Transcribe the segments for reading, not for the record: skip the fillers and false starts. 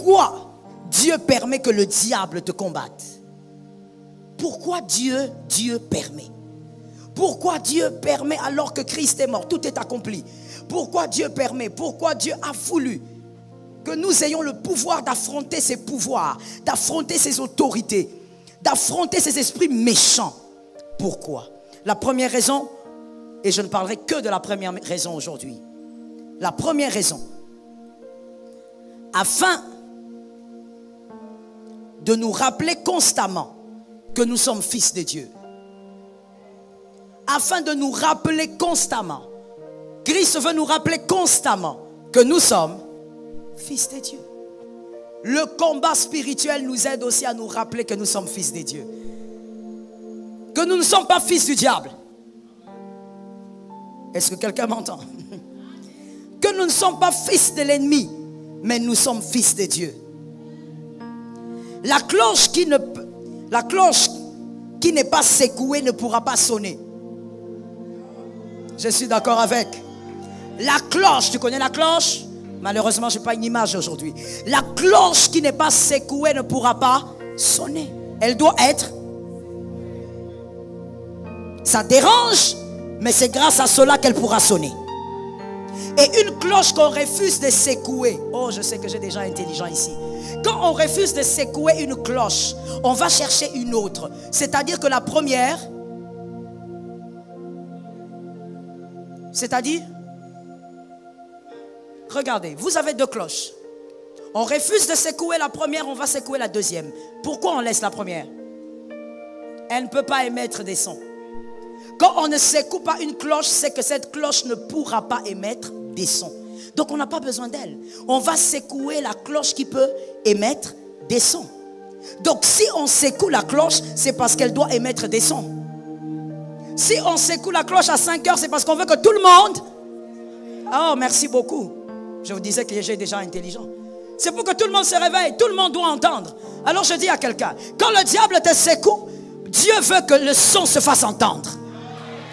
pourquoi Dieu permet que le diable te combatte? Pourquoi Dieu permet? Pourquoi Dieu permet alors que Christ est mort? Tout est accompli. Pourquoi Dieu permet? Pourquoi Dieu a voulu que nous ayons le pouvoir d'affronter ces pouvoirs, d'affronter ces autorités, d'affronter ces esprits méchants? Pourquoi? La première raison, et je ne parlerai que de la première raison aujourd'hui. La première raison, afin de nous rappeler constamment que nous sommes fils de Dieu. Afin de nous rappeler constamment, Christ veut nous rappeler constamment que nous sommes fils de Dieu. Le combat spirituel nous aide aussi à nous rappeler que nous sommes fils de Dieu. Que nous ne sommes pas fils du diable. Est-ce que quelqu'un m'entend? Que nous ne sommes pas fils de l'ennemi, mais nous sommes fils de Dieu. La cloche qui n'est pas secouée ne pourra pas sonner. Je suis d'accord avec. La cloche, tu connais la cloche? Malheureusement, je n'ai pas une image aujourd'hui. La cloche qui n'est pas secouée ne pourra pas sonner. Elle doit être. Ça dérange, mais c'est grâce à cela qu'elle pourra sonner. Et une cloche qu'on refuse de secouer. Oh, je sais que j'ai des gens intelligents ici. Quand on refuse de secouer une cloche, on va chercher une autre. C'est-à-dire que la première, c'est-à-dire, regardez, vous avez deux cloches. On refuse de secouer la première, on va secouer la deuxième. Pourquoi on laisse la première? Elle ne peut pas émettre des sons. Quand on ne secoue pas une cloche, c'est que cette cloche ne pourra pas émettre des sons. Donc on n'a pas besoin d'elle. On va secouer la cloche qui peut émettre des sons. Donc si on secoue la cloche, c'est parce qu'elle doit émettre des sons. Si on secoue la cloche à 5 heures, c'est parce qu'on veut que tout le monde... Oh, merci beaucoup. Je vous disais que j'ai des gens intelligents. C'est pour que tout le monde se réveille. Tout le monde doit entendre. Alors je dis à quelqu'un, quand le diable te secoue, Dieu veut que le son se fasse entendre.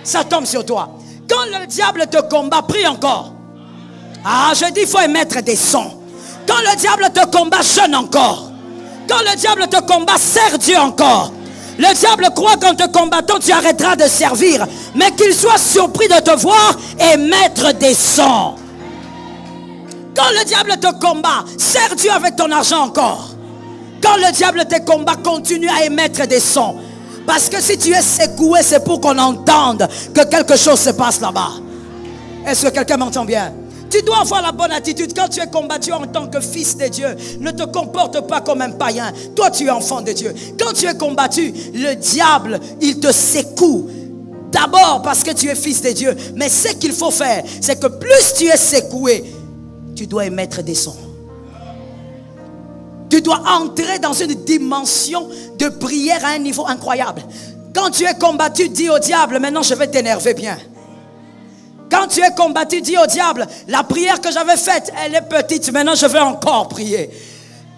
Ça tombe sur toi. Quand le diable te combat, prie encore. Ah, je dis, il faut émettre des sons. Quand le diable te combat, jeûne encore. Quand le diable te combat, sers Dieu encore. Le diable croit qu'en te combattant, tu arrêteras de servir. Mais qu'il soit surpris de te voir émettre des sons. Quand le diable te combat, sers Dieu avec ton argent encore. Quand le diable te combat, continue à émettre des sons. Parce que si tu es secoué, c'est pour qu'on entende que quelque chose se passe là-bas. Est-ce que quelqu'un m'entend bien? Tu dois avoir la bonne attitude. Quand tu es combattu en tant que fils de Dieu, ne te comporte pas comme un païen. Toi, tu es enfant de Dieu. Quand tu es combattu, le diable, il te secoue. D'abord parce que tu es fils de Dieu. Mais ce qu'il faut faire, c'est que plus tu es secoué, tu dois émettre des sons. Tu dois entrer dans une dimension de prière à un niveau incroyable. Quand tu es combattu, dis au diable, maintenant je vais t'énerver bien. Quand tu es combattu, dis au diable, la prière que j'avais faite, elle est petite, maintenant je vais encore prier.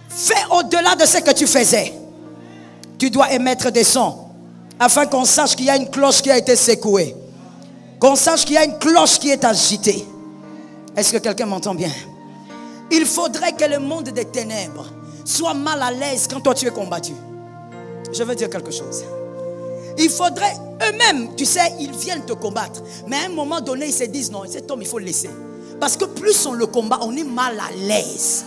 Fais au-delà de ce que tu faisais. Tu dois émettre des sons, afin qu'on sache qu'il y a une cloche qui a été secouée. Qu'on sache qu'il y a une cloche qui est agitée. Est-ce que quelqu'un m'entend bien? Il faudrait que le monde des ténèbres soit mal à l'aise quand toi tu es combattu. Je veux dire quelque chose. Il faudrait, eux-mêmes, tu sais, ils viennent te combattre. Mais à un moment donné, ils se disent, non, cet homme, il faut le laisser. Parce que plus on le combat, on est mal à l'aise.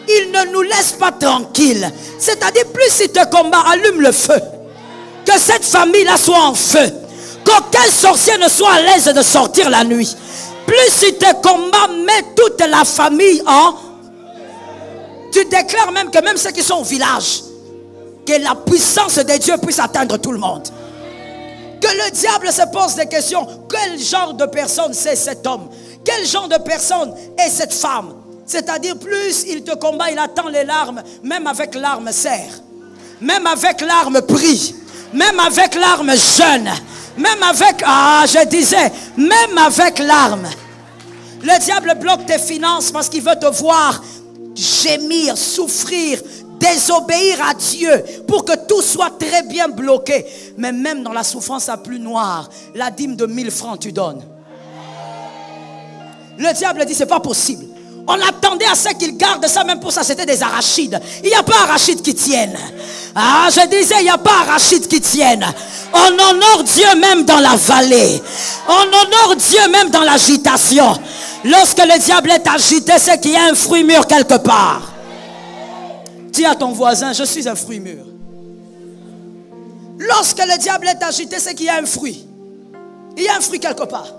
Il ne nous laisse pas tranquilles. C'est-à-dire, plus il te combat, allume le feu. Que cette famille-là soit en feu. Qu'aucun sorcier ne soit à l'aise de sortir la nuit. Plus il te combat, mets toute la famille en... Tu déclares même que même ceux qui sont au village, que la puissance de Dieu puisse atteindre tout le monde. Que le diable se pose des questions. Quel genre de personne c'est cet homme? Quel genre de personne est cette femme? C'est-à-dire, plus il te combat, il attend les larmes. Même avec larmes, serre. Même avec larmes, prie. Même avec larmes, jeûne. Même avec, je disais, même avec larmes. Le diable bloque tes finances parce qu'il veut te voir gémir, souffrir, désobéir à Dieu pour que tout soit très bien bloqué. Mais même dans la souffrance la plus noire, la dîme de 1000 francs tu donnes. Le diable dit, c'est pas possible. On attendait à ce qu'il garde ça, même pour ça, c'était des arachides. Il n'y a pas arachides qui tiennent. Ah, je disais, il n'y a pas arachides qui tiennent. On honore Dieu même dans la vallée. On honore Dieu même dans l'agitation. Lorsque le diable est agité, c'est qu'il y a un fruit mûr quelque part. Dis à ton voisin, je suis un fruit mûr. Lorsque le diable est agité, c'est qu'il y a un fruit. Il y a un fruit quelque part.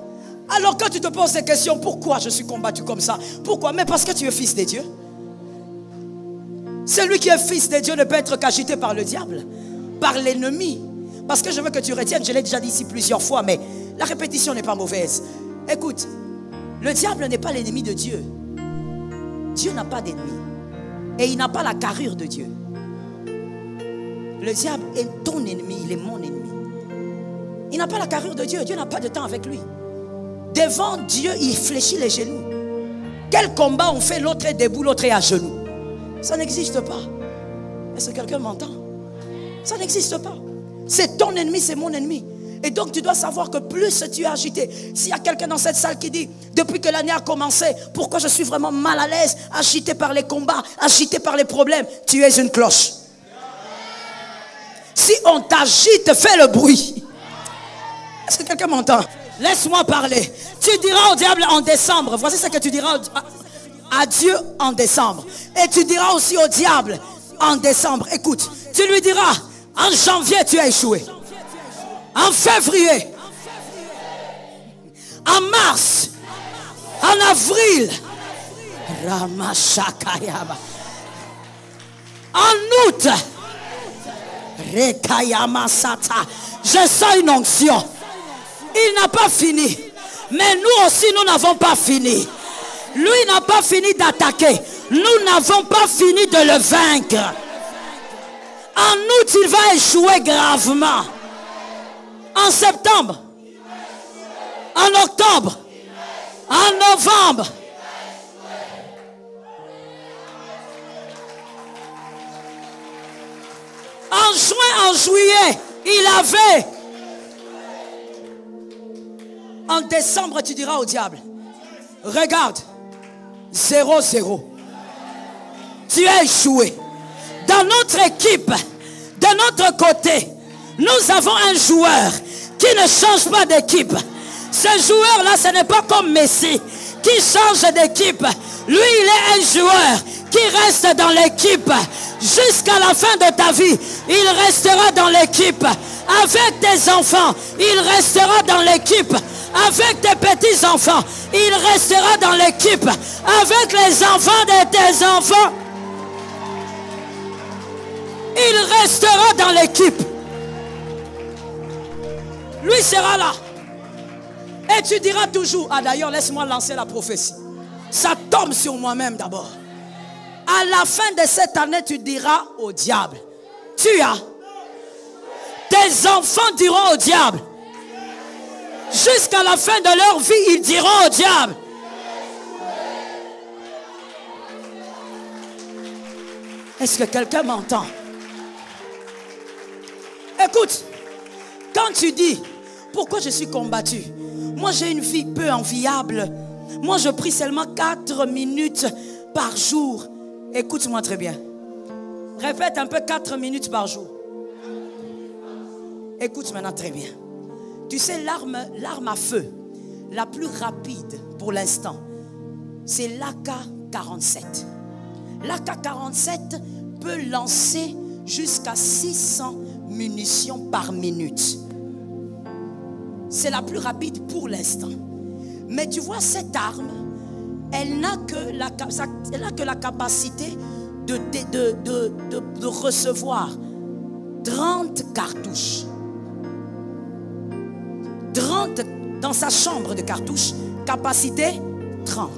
Alors quand tu te poses des questions, pourquoi je suis combattu comme ça? Pourquoi? Mais parce que tu es fils de Dieu. Celui qui est fils de Dieu ne peut être qu'agité par le diable, par l'ennemi. Parce que je veux que tu retiennes, je l'ai déjà dit ici plusieurs fois, mais la répétition n'est pas mauvaise. Écoute, le diable n'est pas l'ennemi de Dieu. Dieu n'a pas d'ennemi. Et il n'a pas la carrure de Dieu. Le diable est ton ennemi, il est mon ennemi. Il n'a pas la carrure de Dieu, Dieu n'a pas de temps avec lui. Devant Dieu, il fléchit les genoux. Quel combat on fait? L'autre est debout, l'autre est à genoux. Ça n'existe pas. Est-ce que quelqu'un m'entend? Ça n'existe pas. C'est ton ennemi, c'est mon ennemi. Et donc tu dois savoir que plus tu es agité. S'il y a quelqu'un dans cette salle qui dit, depuis que l'année a commencé, pourquoi je suis vraiment mal à l'aise, agité par les combats, agité par les problèmes, tu es une cloche. Si on t'agite, fais le bruit. Est-ce que quelqu'un m'entend? Laisse-moi parler. Tu diras au diable en décembre. Voici ce que tu diras à Dieu en décembre. Et tu diras aussi au diable en décembre. Écoute, tu lui diras, en janvier tu as échoué. En février. En mars. En avril. Ramashakayaba. En août. Rekayama Sata. Je sens une onction. Il n'a pas fini. Mais nous aussi, nous n'avons pas fini. Lui n'a pas fini d'attaquer. Nous n'avons pas fini de le vaincre. En août, il va échouer gravement. En septembre. En octobre. En novembre. En juin, en juillet, il avait. En décembre, tu diras au diable, regarde, 0-0. Tu as échoué. Dans notre équipe, de notre côté, nous avons un joueur qui ne change pas d'équipe. Ce joueur-là, ce n'est pas comme Messi qui change d'équipe. Lui, il est un joueur qui reste dans l'équipe jusqu'à la fin de ta vie. Il restera dans l'équipe. Avec tes enfants, il restera dans l'équipe. Avec tes petits-enfants, il restera dans l'équipe. Avec les enfants de tes enfants, il restera dans l'équipe. Lui sera là. Et tu diras toujours, ah d'ailleurs, laisse-moi lancer la prophétie. Ça tombe sur moi-même d'abord. À la fin de cette année, tu diras au diable, tu as. Tes enfants diront au diable. Jusqu'à la fin de leur vie, ils diront au diable. Est-ce que quelqu'un m'entend? Écoute, quand tu dis, pourquoi je suis combattu? Moi j'ai une vie peu enviable. Moi je prie seulement 4 minutes par jour. Écoute-moi très bien. Répète un peu 4 minutes par jour. Écoute maintenant très bien. Tu sais, l'arme à feu la plus rapide pour l'instant, c'est l'AK-47. L'AK-47 peut lancer jusqu'à 600 munitions par minute. C'est la plus rapide pour l'instant. Mais tu vois, cette arme, elle n'a que la capacité de recevoir 30 cartouches. 30 dans sa chambre de cartouches, capacité 30.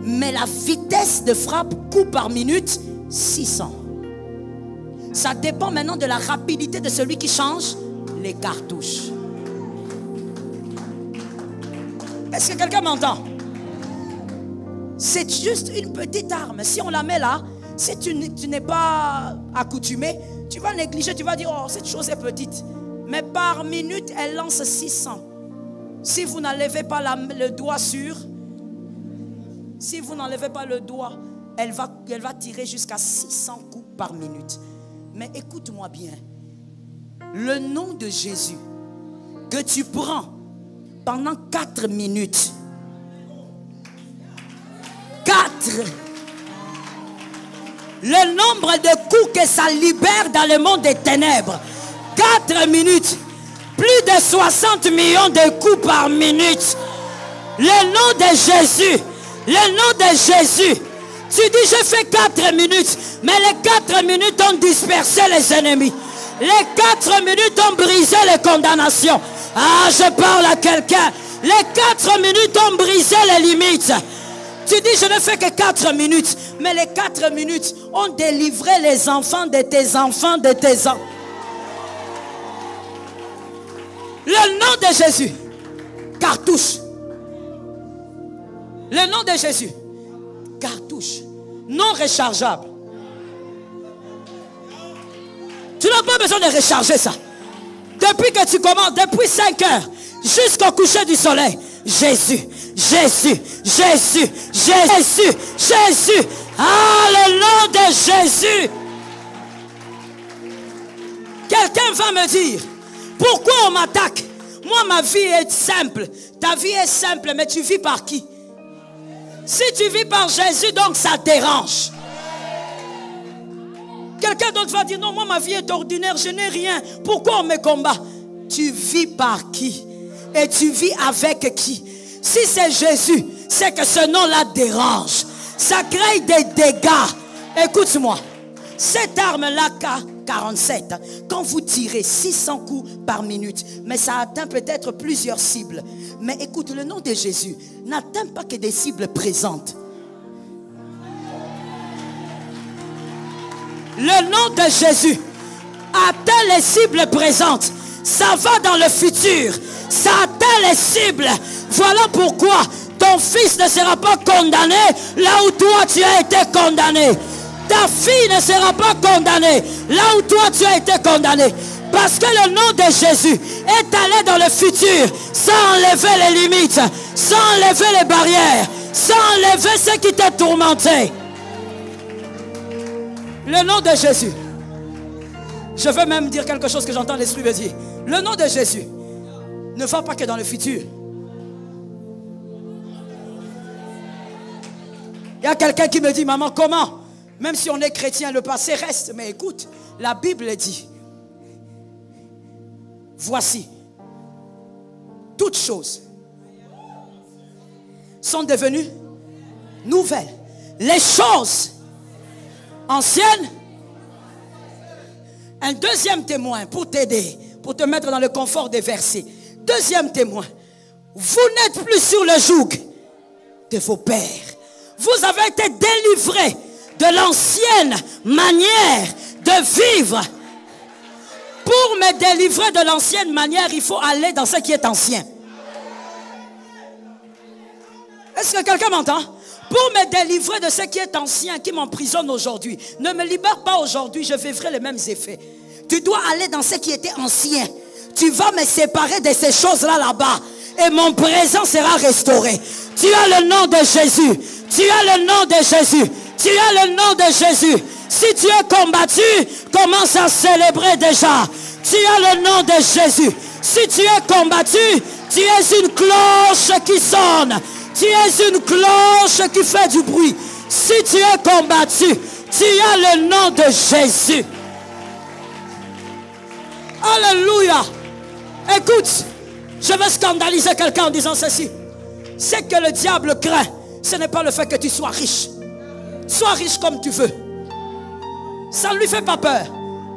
Mais la vitesse de frappe, coup par minute, 600. Ça dépend maintenant de la rapidité de celui qui change les cartouches. Est-ce que quelqu'un m'entend? C'est juste une petite arme. Si on la met là, si tu n'es pas accoutumé, tu vas négliger, tu vas dire, oh, cette chose est petite. Mais par minute, elle lance 600. Si vous n'enlevez pas le doigt sur, Si vous n'enlevez pas le doigt, elle va tirer jusqu'à 600 coups par minute. Mais écoute-moi bien. Le nom de Jésus que tu prends pendant 4 minutes. 4. Le nombre de coups que ça libère dans le monde des ténèbres. 4 minutes. Plus de 60 millions de coups par minute. Le nom de Jésus. Le nom de Jésus. Tu dis, je fais 4 minutes. Mais les 4 minutes ont dispersé les ennemis. Les 4 minutes ont brisé les condamnations. Ah, je parle à quelqu'un. Les 4 minutes ont brisé les limites. Tu dis, je ne fais que 4 minutes. Mais les 4 minutes ont délivré les enfants de tes enfants, de tes enfants. Le nom de Jésus. Cartouche. Le nom de Jésus. Cartouche. Non rechargeable. Tu n'as pas besoin de recharger ça. Depuis que tu commences, depuis 5 heures, jusqu'au coucher du soleil. Jésus, Jésus, Jésus, Jésus, Jésus. Ah, le nom de Jésus. Quelqu'un va me dire, pourquoi on m'attaque? Moi, ma vie est simple. Ta vie est simple, mais tu vis par qui? Si tu vis par Jésus, donc ça dérange. Quelqu'un d'autre va dire, non, moi ma vie est ordinaire, je n'ai rien. Pourquoi on me combat? Tu vis par qui? Et tu vis avec qui? Si c'est Jésus, c'est que ce nom-là dérange. Ça crée des dégâts. Écoute-moi. Cette arme-là, K47, quand vous tirez 600 coups par minute, mais ça atteint peut-être plusieurs cibles. Mais écoute, le nom de Jésus n'atteint pas que des cibles présentes. Le nom de Jésus atteint les cibles présentes. Ça va dans le futur. Ça atteint les cibles. Voilà pourquoi ton fils ne sera pas condamné là où toi tu as été condamné. Ta fille ne sera pas condamnée là où toi tu as été condamné. Parce que le nom de Jésus est allé dans le futur sans enlever les limites, sans enlever les barrières, sans enlever ce qui t'a tourmenté. Le nom de Jésus. Je veux même dire quelque chose que j'entends l'Esprit me dire. Le nom de Jésus ne va pas que dans le futur. Il y a quelqu'un qui me dit, maman, comment? Même si on est chrétien, le passé reste. Mais écoute, la Bible dit, voici, toutes choses sont devenues nouvelles. Les choses anciennes. Un deuxième témoin pour t'aider, pour te mettre dans le confort des versets. Deuxième témoin. Vous n'êtes plus sur le joug de vos pères. Vous avez été délivrés de l'ancienne manière de vivre. Pour me délivrer de l'ancienne manière, il faut aller dans ce qui est ancien. Est-ce que quelqu'un m'entend? Pour me délivrer de ce qui est ancien, qui m'emprisonne aujourd'hui. Ne me libère pas aujourd'hui, je vivrai les mêmes effets. Tu dois aller dans ce qui était ancien. Tu vas me séparer de ces choses-là là-bas. Et mon présent sera restauré. Tu as le nom de Jésus. Tu as le nom de Jésus. Tu as le nom de Jésus. Si tu es combattu, commence à célébrer déjà. Tu as le nom de Jésus. Si tu es combattu, tu es une cloche qui sonne. Tu es une cloche qui fait du bruit. Si tu es combattu, tu as le nom de Jésus. Alléluia. Écoute, je vais scandaliser quelqu'un en disant ceci. C'est que le diable craint. Ce n'est pas le fait que tu sois riche. Sois riche comme tu veux. Ça ne lui fait pas peur.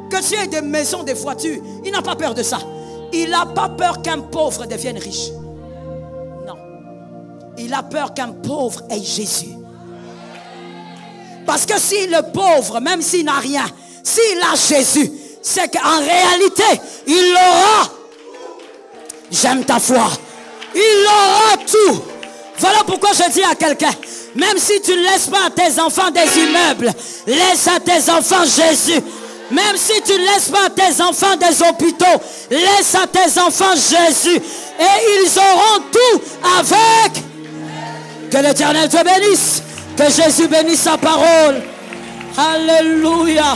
Que tu aies des maisons, des voitures. Il n'a pas peur de ça. Il n'a pas peur qu'un pauvre devienne riche. Non. Il a peur qu'un pauvre ait Jésus. Parce que si le pauvre, même s'il n'a rien, s'il a Jésus, c'est qu'en réalité, il aura. J'aime ta foi. Il aura tout. Voilà pourquoi je dis à quelqu'un, même si tu ne laisses pas à tes enfants des immeubles, laisse à tes enfants Jésus. Même si tu ne laisses pas à tes enfants des hôpitaux, laisse à tes enfants Jésus. Et ils auront tout avec. Que l'Éternel te bénisse. Que Jésus bénisse sa parole. Alléluia.